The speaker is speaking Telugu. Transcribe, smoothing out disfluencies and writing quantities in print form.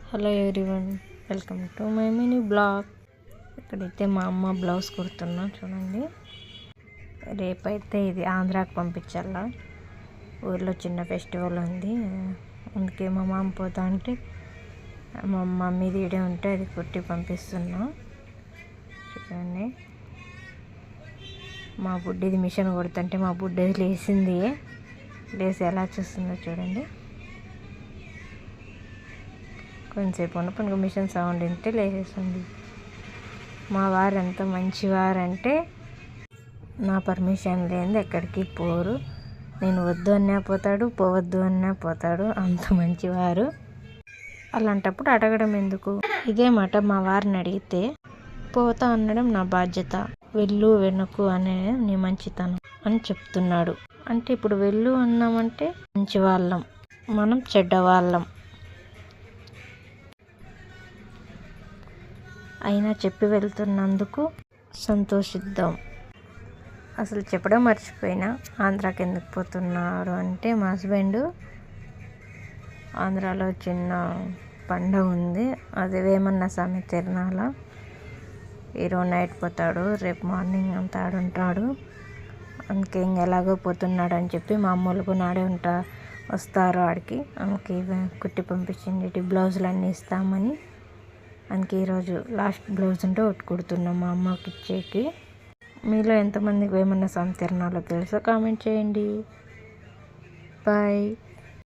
Hello everyone, welcome to my mini blog. ఇక్కడైతే మా అమ్మ బ్లౌజ్ కుడుతున్నా చూడండి. రేపైతే ఇది ఆంధ్రాకి పంపించాలా. ఊర్లో చిన్న ఫెస్టివల్ ఉంది, అందుకే మా మామ పోతా అంటే మా మమ్మీ తీడే ఉంటే అది కుట్టి పంపిస్తున్నా. చూడండి, మా బుడ్డిది మిషన్ కొడుతుంటే మా బుడ్డది లేచి ఎలా చూస్తుందో చూడండి. కొంచెంసేపు ఉన్నప్పుడు మిషన్ సౌండ్ వింటే లేచేస్తుంది. మా వారు ఎంత మంచివారంటే నా పర్మిషన్ లేనిది ఎక్కడికి పోరు. నేను వద్దు అన్నా పోతాడు, పోవద్దు అన్నా పోతాడు. అంత మంచివారు. అలాంటప్పుడు అడగడం ఎందుకు? ఇదే మాట మా వారిని అడిగితే పోతా అనడం నా బాధ్యత, వెళ్ళు వెనుకు అనేది నీ మంచితనం అని చెప్తున్నాడు. అంటే ఇప్పుడు వెళ్ళు అన్నామంటే మంచి వాళ్ళం, మనం చెడ్డవాళ్ళం. అయినా చెప్పి వెళ్తున్నందుకు సంతోషిద్దాం. అసలు చెప్పడం మర్చిపోయినా, ఆంధ్రాకి ఎందుకు పోతున్నారు అంటే మా హస్బెండ్ ఆంధ్రాలో చిన్న పండుగ ఉంది, అది వేమన్న స్వామి తిరునాళ. ఈరోజు నైట్ పోతాడు, రేపు మార్నింగ్ అంతా ఆడుంటాడు. అందుకే ఎలాగో పోతున్నాడు అని చెప్పి మా అమ్మోళ్ళకు నాడే వస్తారు ఆడికి. అందుకే కుట్టి పంపించింది బ్లౌజులు అన్నీ ఇస్తామని. అందుకే ఈరోజు లాస్ట్ బ్లౌజ్ ఉంటే ఒకటి కుడుతున్నాం మా అమ్మకి ఇచ్చేకి. మీలో ఎంతమందికి వేమన్న స్వామి తిరునాళ్ళో తెలుసో కామెంట్ చేయండి. బాయ్.